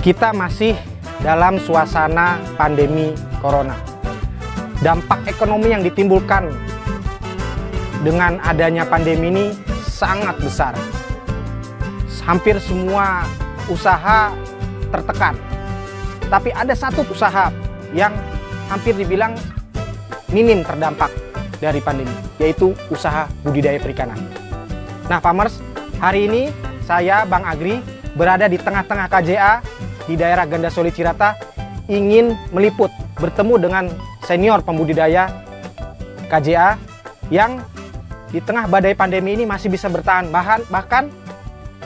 Kita masih dalam suasana pandemi corona. Dampak ekonomi yang ditimbulkan dengan adanya pandemi ini sangat besar. Hampir semua usaha tertekan. Tapi ada satu usaha yang hampir dibilang minim terdampak dari pandemi, yaitu usaha budidaya perikanan. Nah, Farmers, hari ini saya, Bang Agri, berada di tengah-tengah KJA di daerah Gandasoli Cirata, ingin meliput bertemu dengan senior pembudidaya KJA yang di tengah badai pandemi ini masih bisa bertahan, bahkan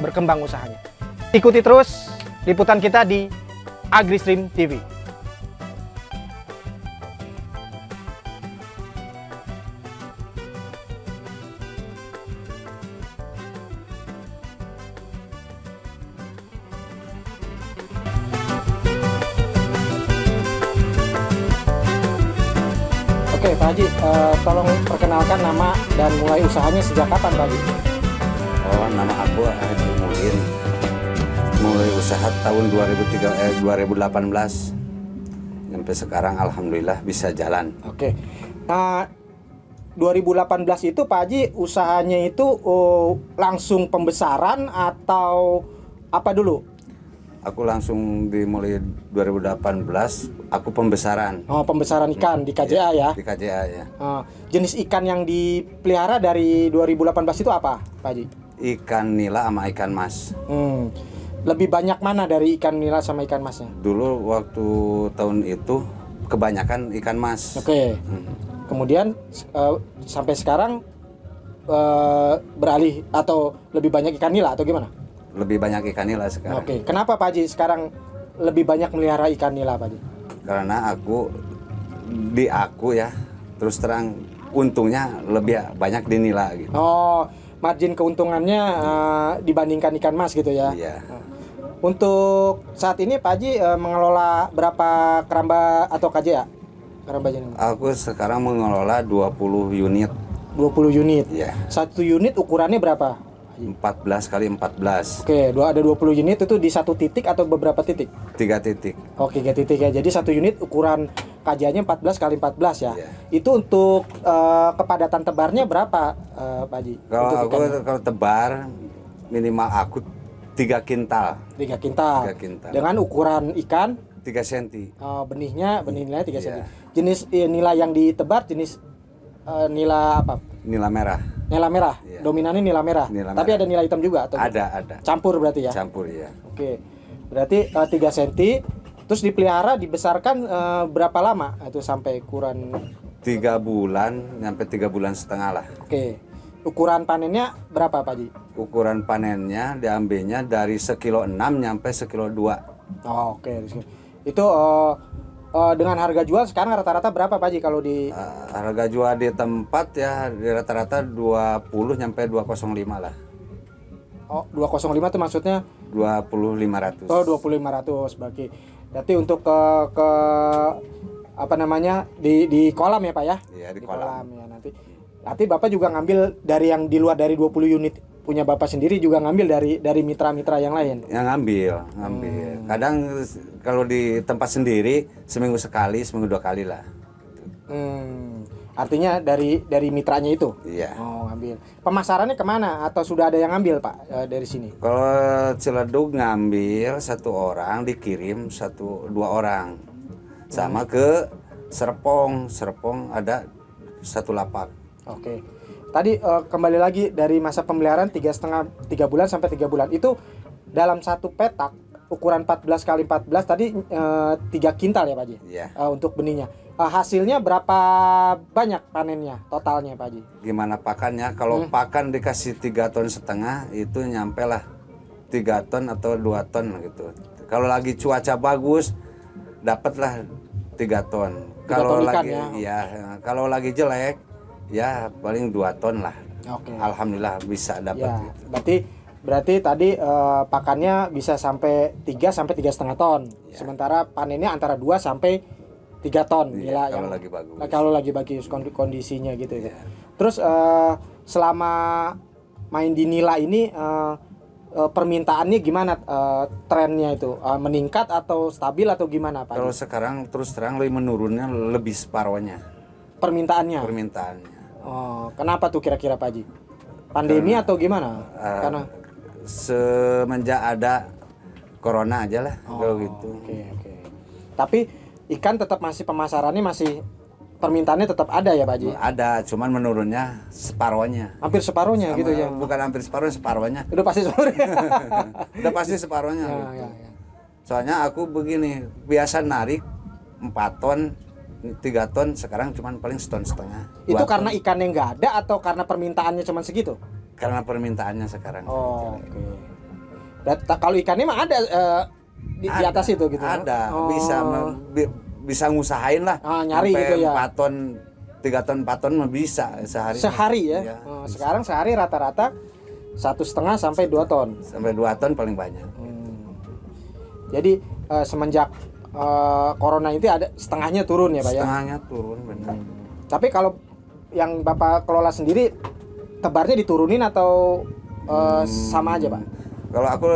berkembang usahanya. Ikuti terus liputan kita di AgriStream TV. Oke, Pak Haji, tolong perkenalkan nama dan mulai usahanya sejak kapan, Pak Haji? Oh, nama aku Haji Muin. Mulai usaha tahun 2018. Sampai sekarang alhamdulillah bisa jalan. Oke. Nah, 2018 itu Pak Haji usahanya itu langsung pembesaran atau apa dulu? Aku langsung dimulai 2018, aku pembesaran. Oh, pembesaran ikan di KJA ya? Di KJA ya. Jenis ikan yang dipelihara dari 2018 itu apa, Pak Haji? Ikan nila sama ikan mas. Lebih banyak mana dari ikan nila sama ikan masnya? Dulu waktu tahun itu kebanyakan ikan mas. Oke. Kemudian sampai sekarang beralih atau lebih banyak ikan nila atau gimana? Lebih banyak ikan nila sekarang. Oke. Kenapa Pak Haji sekarang lebih banyak melihara ikan nila, Pak Haji? Karena aku ya, terus terang untungnya lebih banyak di nila gitu. Oh, margin keuntungannya dibandingkan ikan mas gitu ya? Iya. Untuk saat ini Pak Haji mengelola berapa keramba atau KJA? Keramba jenis? Aku sekarang mengelola 20 unit. 20 unit? Iya. Satu unit ukurannya berapa? 14 kali 14. Oke, ada 20 unit itu di satu titik atau beberapa titik? 3 titik. Oke, 3 titik ya. Jadi satu unit ukuran KJA-nya 14 kali 14 ya. Iya. Itu untuk kepadatan tebarnya berapa, Pak Haji? Kalau tebar minimal aku 3 kintal. 3 kintal. 3 kintal. Dengan ukuran ikan 3 cm. benih nilainya 3 cm. Iya. Jenis nila yang ditebar jenis nila apa? Nila merah. Nila merah. Iya. Dominannya nila merah. Tapi ada nila hitam juga atau? Ada. Campur berarti ya? Campur ya. Oke. Berarti 3 cm. Terus dipelihara, dibesarkan berapa lama itu sampai ukuran? 3 bulan sampai 3 bulan setengah lah. Oke. Ukuran panennya berapa, Pak Haji? Ukuran panennya diambilnya dari 1,6 kilo sampai 1,2 kilo. Oh, oke. Itu dengan harga jual sekarang rata-rata berapa, Pak Haji kalau di harga jual di tempat ya di rata-rata 20 sampai 205 lah. Oh, 205 itu maksudnya 2500. Oh, 2500 berarti untuk ke apa namanya di kolam ya, Pak ya? Iya, di kolam ya nanti. Berarti Bapak juga ngambil dari yang di luar dari 20 unit punya Bapak sendiri, juga ngambil dari mitra-mitra yang lain. Yang ngambil. Kadang kalau di tempat sendiri seminggu sekali, seminggu 2 kali lah. Artinya dari mitranya itu. Iya. Oh, ngambil. Pemasarannya kemana atau sudah ada yang ngambil, Pak, dari sini? Kalau Ciledug ngambil 1 orang, dikirim 1-2 orang. Sama ke Serpong ada 1 lapak. Oke. Tadi kembali lagi dari masa pemeliharaan 3 bulan sampai 3 bulan. Itu dalam satu petak ukuran 14 kali 14 tadi 3 kintal ya, Pak Haji? Iya. Untuk benihnya. Hasilnya berapa banyak panennya totalnya, Pak Haji? Gimana pakannya? Kalau pakan dikasih 3,5 ton itu nyampe lah 3 ton atau 2 ton gitu. Kalau lagi cuaca bagus dapatlah 3 ton. Kalau lagi kalau lagi jelek ya paling 2 ton lah. Oke. Alhamdulillah bisa dapat. Ya, Gitu. berarti tadi pakannya bisa sampai 3 sampai 3,5 ton. Ya. Sementara panennya antara 2 sampai 3 ton. Iya, kalau lagi bagus. Kalau lagi bagus kondisinya gitu ya. Iya. Terus selama main di nila ini permintaannya gimana, trennya itu meningkat atau stabil atau gimana Pak? Kalau sekarang terus terang lebih menurunnya, lebih separohnya Permintaannya. Oh, kenapa tuh kira-kira Pak Haji? Pandemi atau gimana? Karena semenjak ada corona aja lah kalau gitu. Oke. Tapi ikan tetap masih pemasarannya masih permintaannya tetap ada ya Pak Haji? Ada, cuman menurunnya separohnya. Hampir separuhnya gitu ya? Bukan hampir separohnya. Udah pasti separuhnya. Udah pasti separohnya. Ya. Soalnya aku begini, biasa narik 4 ton, 3 ton, sekarang cuman paling 1,5 ton. Itu karena ikannya nggak ada atau karena permintaannya cuma segitu? Karena permintaannya sekarang. Oh, oke. Kalau ikannya mah ada di atas itu gitu? Ada, bisa ngusahain lah. Nyari gitu ya? 4 ton, 3 ton, 4 ton mah bisa sehari. Sehari ya? Ya, sekarang sehari rata-rata 1,5 sampai 2 ton? Sampai 2 ton paling banyak. Jadi semenjak corona itu ada setengahnya turun ya Pak ya? Setengahnya turun benar. Tapi kalau yang Bapak kelola sendiri, tebarnya diturunin atau sama aja Pak?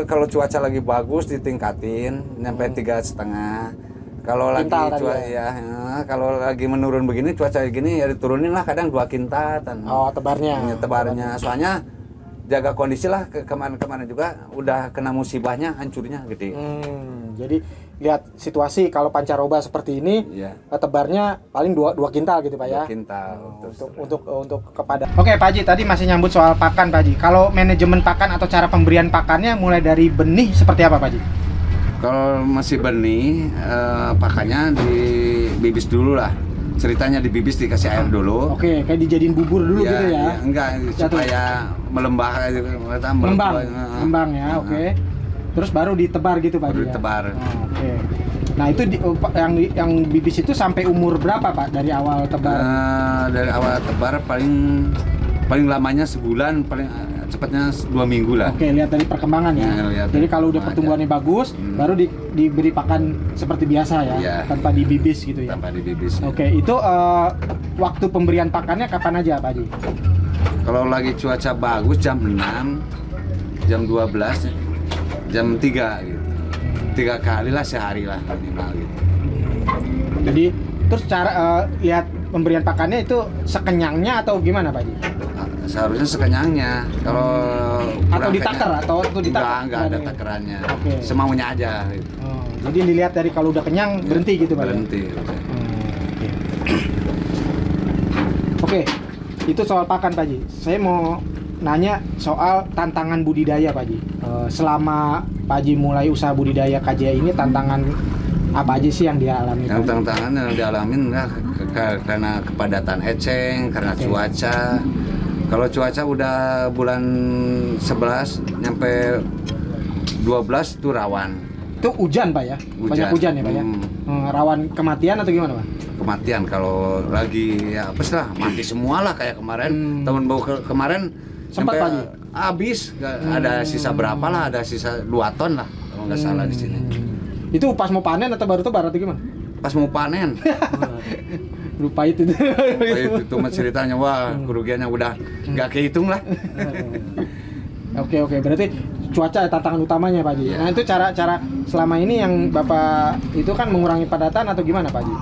Kalau cuaca lagi bagus ditingkatin sampai 3,5. Kalau lagi kalau lagi menurun begini, cuaca gini ya diturunin lah, kadang 2 kintatan. Oh, tebarnya. Tebarnya. Soalnya jaga kondisi lah, kemarin juga udah kena musibahnya, hancurnya gede. Jadi lihat situasi, kalau pancaroba seperti ini, tebarnya paling 2 kintal gitu Pak ya. 2 kintal. Untuk kepada. Oke Pak Haji, tadi masih nyambut soal pakan Pak Haji. Kalau manajemen pakan atau cara pemberian pakannya mulai dari benih seperti apa Pak Haji? Kalau masih benih, pakannya dibibis dulu lah. Ceritanya dibibis, dikasih air dulu. Oke, kayak dijadiin bubur dulu gitu ya? Enggak, supaya melembah. Mengembang ya, oke. Terus baru ditebar gitu Pak? Baru ditebar. Oke. Nah itu yang bibis itu sampai umur berapa Pak dari awal tebar? Dari awal tebar paling lamanya sebulan, paling cepatnya 2 minggu lah. Oke, lihat dari perkembangan ya. Jadi kalau udah pertumbuhannya bagus, baru diberi pakan seperti biasa ya, tanpa dibibis gitu ya. Tanpa dibibis. Oke, itu waktu pemberian pakannya kapan aja Pak Haji? Kalau lagi cuaca bagus jam 6, jam 12, jam 3 gitu. 3 kali lah sehari lah minimal gitu. Jadi terus cara lihat pemberian pakannya itu sekenyangnya atau gimana Pak Haji? Seharusnya sekenyangnya. Kalau atau ditakar atau ditakar? Enggak ada takarannya. Okay. Semaunya aja gitu. Jadi dilihat dari kalau udah kenyang berhenti gitu Pak? Berhenti. Oke. Itu soal pakan Pak Haji. Saya mau nanya soal tantangan budidaya Pak Haji. Selama Pak Haji mulai usaha budidaya KJ ini, tantangan apa aja sih yang dialami? Tantangan yang dialamin karena kepadatan eceng, karena cuaca. Kalau cuaca udah bulan 11 nyampe 12 itu rawan. Itu hujan Pak ya? Banyak hujan ya Pak ya? Rawan kematian atau gimana Pak? Kematian kalau lagi ya apa sih lah, mati semua lah kayak kemarin. Tahun baru kemarin sempat Pak Haji? Habis, ada sisa berapa lah, ada sisa 2 ton lah kalau nggak salah di sini. Itu pas mau panen atau baru tebar atau gimana? Pas mau panen. Lupa itu mah ceritanya, wah kerugiannya udah nggak kehitung lah. Oke, berarti cuaca tantangan utamanya Pak Haji. Nah itu cara selama ini yang Bapak itu kan mengurangi padatan atau gimana Pak Haji?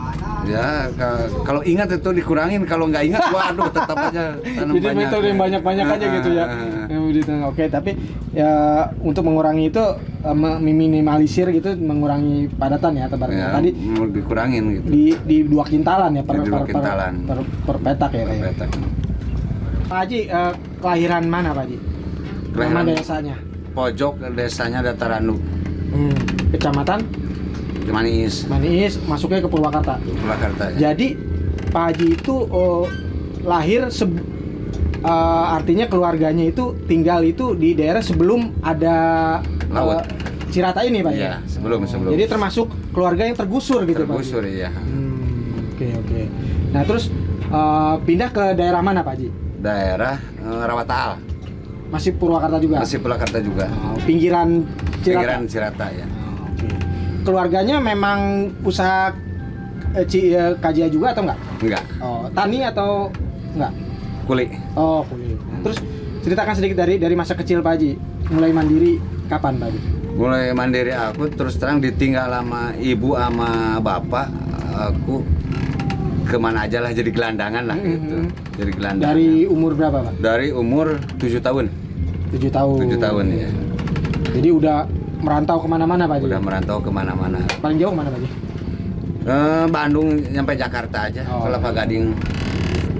Ya kalau ingat itu dikurangin, kalau nggak ingat waduh tetap aja tanam jadi banyak. metode yang banyak aja gitu ya. Oke, tapi ya untuk mengurangi itu meminimalisir gitu, mengurangi padatan ya tebarnya. Ya, tadi mau dikurangin gitu. Di 2 kintalan ya per petak ya Pak ya. Pak Haji, kelahiran mana Pak Haji? Nama desanya? Pojok desanya Datarandu. Kecamatan? Maniis, masuknya ke Purwakarta. Ya. Jadi Pak Haji itu lahir artinya keluarganya itu tinggal itu di daerah sebelum ada laut Cirata ini Pak ya? Sebelum. Jadi termasuk keluarga yang tergusur gitu Pak? Tergusur iya. Oke. Nah terus pindah ke daerah mana Pak Haji? Daerah Rawatal. Masih Purwakarta juga? Masih Purwakarta juga. Pinggiran Cirata? Pinggiran Cirata ya. Keluarganya memang usaha KJ juga atau enggak? Enggak. Tani atau enggak? Kuli. Kuli. Terus ceritakan sedikit dari masa kecil Pak Haji. Mulai mandiri kapan Pak Haji? Mulai mandiri aku terus terang ditinggal sama ibu sama bapak. Aku kemana aja lah, jadi gelandangan lah gitu. Jadi gelandangan. Dari umur berapa Pak? Dari umur 7 tahun. 7 tahun. 7 tahun ya. Jadi udah merantau kemana-mana Pak Haji? Udah merantau kemana-mana. Paling jauh mana Pak Haji? Bandung nyampe Jakarta aja. Kelapa Gading.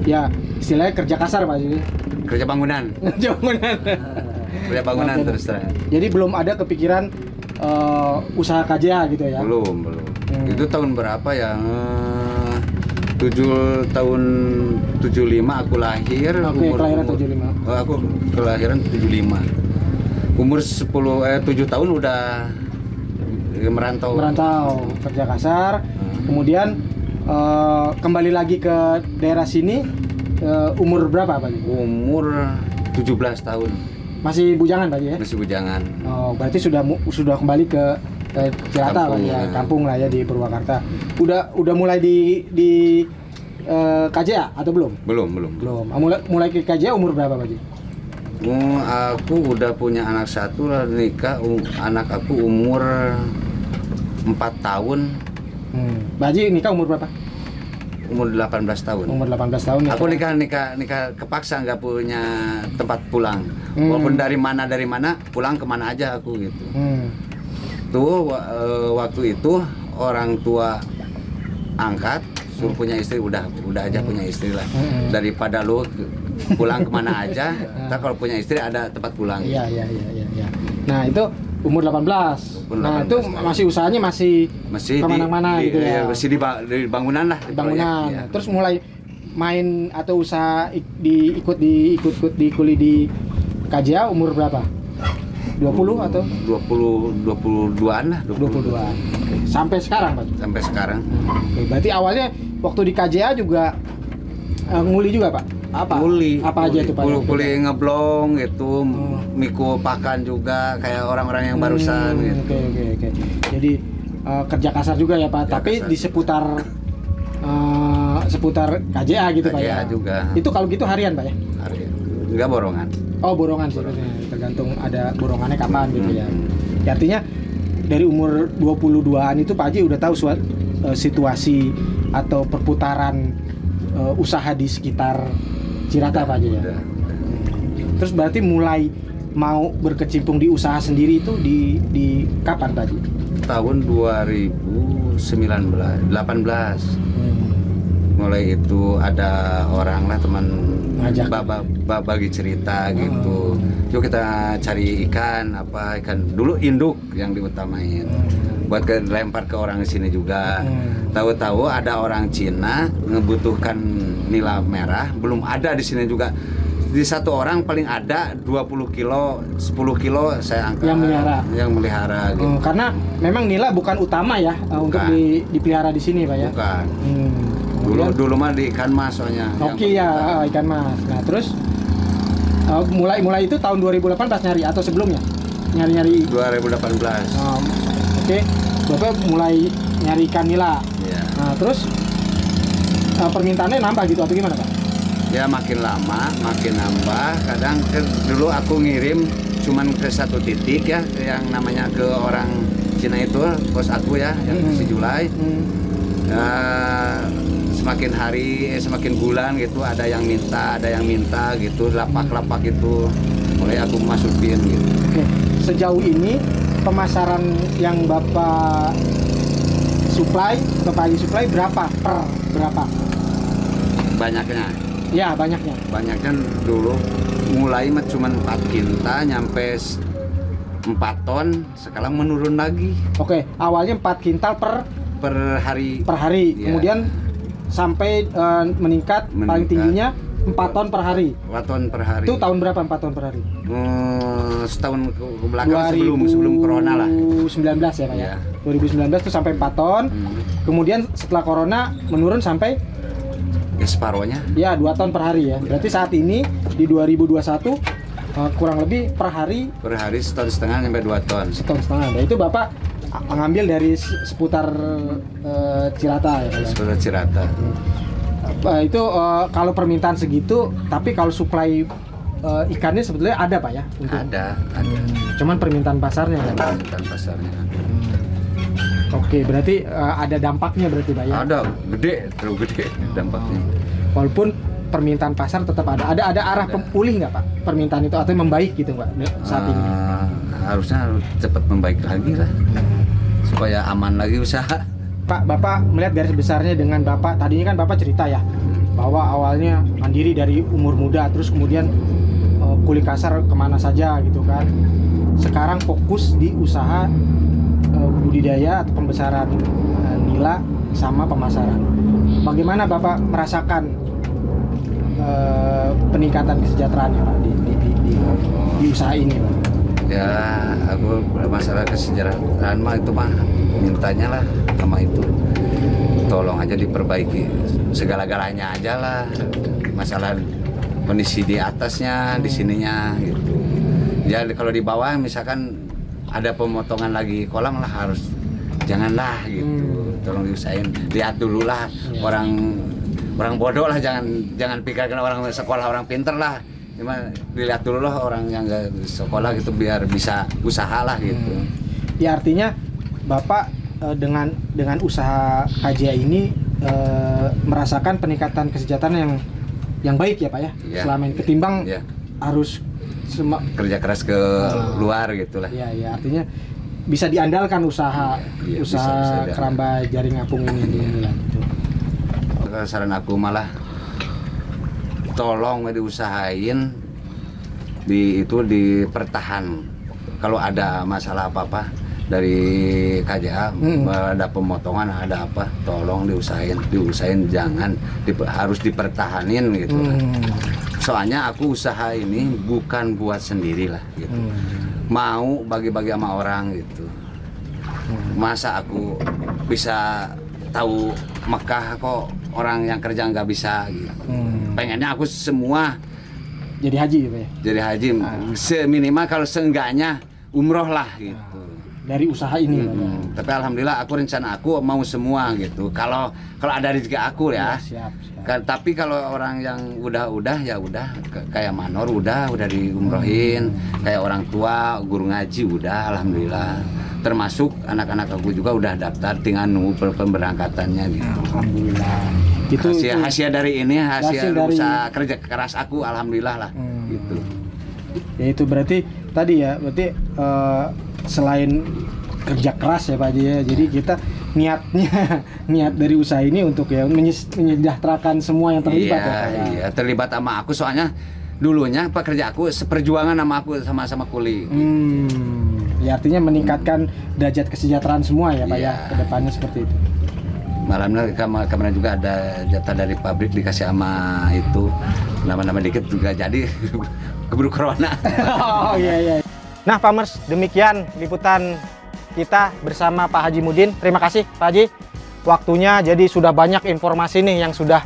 Ya, istilahnya kerja kasar Pak Haji. Kerja bangunan. Kerja bangunan Oke. terus terang. Jadi belum ada kepikiran usaha KJA gitu ya? Belum. Itu tahun berapa ya? tahun 75 aku lahir. Oke, kelahiran 75. Aku kelahiran 75. Umur 7 tahun udah merantau. Merantau, kerja kasar. Kemudian kembali lagi ke daerah sini umur berapa Pak Haji? Umur 17 tahun. Masih bujangan Pak Haji ya? Masih bujangan. Oh, berarti sudah kembali ke Cilata Pak Haji ya, kampung lah ya di Purwakarta. Udah mulai di KJA atau belum? Belum. Belum. Mulai ke KJA umur berapa Pak Haji? Aku udah punya anak satu lah, nikah. Anak aku umur 4 tahun. Pak Haji nikah umur berapa? Umur 18 tahun. Umur 18 tahun ya. Aku nikah kepaksa, nggak punya tempat pulang. Walaupun dari mana pulang kemana aja aku gitu. Tuh waktu itu orang tua angkat suruh punya istri, udah aja punya istri lah. Daripada lu pulang kemana aja, ntar kalau punya istri ada tempat pulang. Iya. Nah, itu umur 18. Nah, itu masih usahanya masih kemana-mana gitu ya. Masih di bangunan lah. Di bangunan. Ya. Terus mulai main atau usaha ikut kuliah di KJA umur berapa? 20 atau 22-an lah. 22-an. Sampai sekarang Pak? Sampai sekarang. Oke, berarti awalnya waktu di KJA juga nguli juga Pak? Apa aja tuh Pak? Kuli ngeblong gitu, mikul pakan juga kayak orang-orang yang barusan gitu. Oke. Jadi kerja kasar juga ya Pak, tapi kasar. di seputar KJA gitu Pak ya? KJA juga. Itu kalau gitu harian Pak ya? Harian. Enggak borongan. Oh, borongan sih, tergantung ada borongannya kapan gitu ya. Ya, artinya dari umur 22-an itu Pak Haji udah tahu situasi atau perputaran usaha di sekitar Cirata Pak Haji ya. Terus berarti mulai mau berkecimpung di usaha sendiri itu di kapan Pak Haji? Tahun 2018. Mulai itu ada orang lah teman ngajak bagi cerita gitu. Yuk kita cari ikan dulu induk yang diutamain. Buat lempar ke orang sini juga. Tahu-tahu ada orang Cina ngebutuhkan nila merah, belum ada di sini juga. Di satu orang paling ada 20 kilo, 10 kilo saya angkat. Yang melihara gitu. Karena memang nila bukan utama ya untuk dipelihara di sini Pak ya. Bukan. Dulu mah di ikan mas soalnya. Oke ya, ikan mas. Nah, terus mulai itu tahun 2018 nyari atau sebelumnya? Nyari 2018. Oke. Bapak mulai nyari ikan nila. Iya. Nah, terus permintaannya nambah gitu atau gimana Pak? Ya makin lama makin nambah. Kadang dulu aku ngirim cuman ke satu titik ya, yang namanya ke orang Cina itu, bos aku ya, yang si Julai. Semakin hari, semakin bulan gitu, ada yang minta gitu, lapak-lapak itu mulai aku masukin gitu. Oke. Sejauh ini pemasaran yang Bapak Haji supply berapa banyaknya? Ya, banyaknya dulu mulai cuma 4 kinta nyampe 4 ton, sekarang menurun lagi. Oke, awalnya 4 kintal per hari. Ya. Kemudian sampai meningkat paling tingginya 4 ton per hari. 4 ton per hari. Itu tahun berapa 4 ton per hari? Setahun ke belakang sebelum corona lah. 2019 ya Pak ya. 2019 itu sampai 4 ton. Kemudian setelah corona menurun sampai ya separohnya. Ya 2 ton per hari ya. Berarti saat ini di 2021 kurang lebih per hari 1,5 ton sampai 2 ton. 1,5 ton. Nah, itu Bapak mengambil dari seputar Cirata ya Pak ya. Seputar Cirata. Itu kalau permintaan segitu, tapi kalau supply ikannya sebetulnya ada Pak ya? Untuk... Ada. Cuman permintaan pasarnya kan? Permintaan pasarnya. Oke, berarti ada dampaknya berarti Pak ya? Ada, terlalu gede dampaknya. Walaupun permintaan pasar tetap ada. Ada arah pulih nggak Pak permintaan itu atau membaik gitu Pak saat ini? Harusnya cepat membaik lagi lah, supaya aman lagi usaha. Pak, Bapak melihat garis besarnya dengan Bapak, tadinya kan Bapak cerita ya, bahwa awalnya mandiri dari umur muda, terus kemudian kuli kasar kemana saja gitu kan. Sekarang fokus di usaha budidaya atau pembesaran nila sama pemasaran. Bagaimana Bapak merasakan peningkatan kesejahteraannya Pak di usaha ini Pak? Ya, aku masalah kesejahteraan mah itu mah mintanya lah sama itu, tolong aja diperbaiki segala-galanya aja lah, masalah kondisi di atasnya, di sininya gitu. Ya kalau di bawah misalkan ada pemotongan lagi kolam lah, harus janganlah gitu, tolong diusahain, lihat dulu lah, orang bodoh lah, jangan pikirkan orang sekolah, orang pinter lah. Cuma dilihat dulu lah orang yang nggak sekolah gitu, biar bisa usaha lah gitu. Ya artinya Bapak dengan usaha KJA ini merasakan peningkatan kesejahteraan yang baik ya Pak ya, selama ini ketimbang harus kerja keras ke luar gitulah. Ya artinya bisa diandalkan usaha bisa keramba jaring apung ini lah gitu. Saran aku malah tolong diusahain dipertahan. Kalau ada masalah apa-apa dari KJA, ada pemotongan, ada apa, tolong diusahain jangan harus dipertahanin gitu. Soalnya aku usaha ini bukan buat sendiri lah gitu. Mau bagi-bagi sama orang gitu. Masa aku bisa tahu Mekah kok orang yang kerja nggak bisa gitu. Pengennya aku semua jadi haji ya Pak ya? Jadi haji, seminimal kalau seenggaknya umroh lah gitu. Dari usaha ini Tapi alhamdulillah rencana aku mau semua gitu. Kalau ada rezeki aku ya. Siap. Tapi kalau orang yang udah ya udah, kayak Manor udah diumrohin, kayak orang tua guru ngaji udah alhamdulillah. Termasuk anak-anak aku juga udah daftar, tinggal nunggu pemberangkatannya gitu. Alhamdulillah. Hasil dari ini hasil usaha kerja keras aku alhamdulillah lah gitu. Ya itu berarti tadi ya, berarti selain kerja keras ya Pak Haji ya, jadi kita niat dari usaha ini untuk ya menyejahterakan semua yang terlibat ya Pak ya. Iya, terlibat sama aku, soalnya dulunya pekerja aku seperjuangan sama aku, sama kuli. Ya artinya meningkatkan derajat kesejahteraan semua ya Pak ya, kedepannya seperti itu. Malamnya kemarin juga ada jatah dari pabrik dikasih sama itu, nama-nama dikit juga jadi keburu corona. Oh iya. Nah Farmers, demikian liputan kita bersama Pak Haji Mudin. Terima kasih Pak Haji, waktunya. Jadi sudah banyak informasi nih yang sudah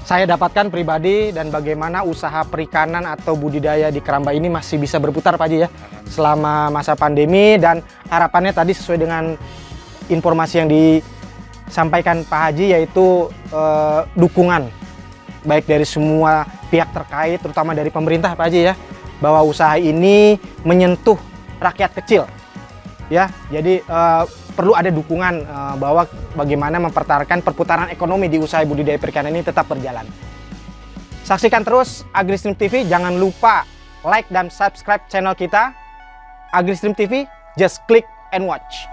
saya dapatkan pribadi, dan bagaimana usaha perikanan atau budidaya di Keramba ini masih bisa berputar Pak Haji ya selama masa pandemi. Dan harapannya tadi sesuai dengan informasi yang disampaikan Pak Haji, yaitu dukungan baik dari semua pihak terkait, terutama dari pemerintah Pak Haji ya, bahwa usaha ini menyentuh rakyat kecil ya. Jadi perlu ada dukungan bahwa bagaimana mempertahankan perputaran ekonomi di usaha budidaya perikanan ini tetap berjalan. Saksikan terus AgriStream TV, jangan lupa like dan subscribe channel kita AgriStream TV, just click and watch.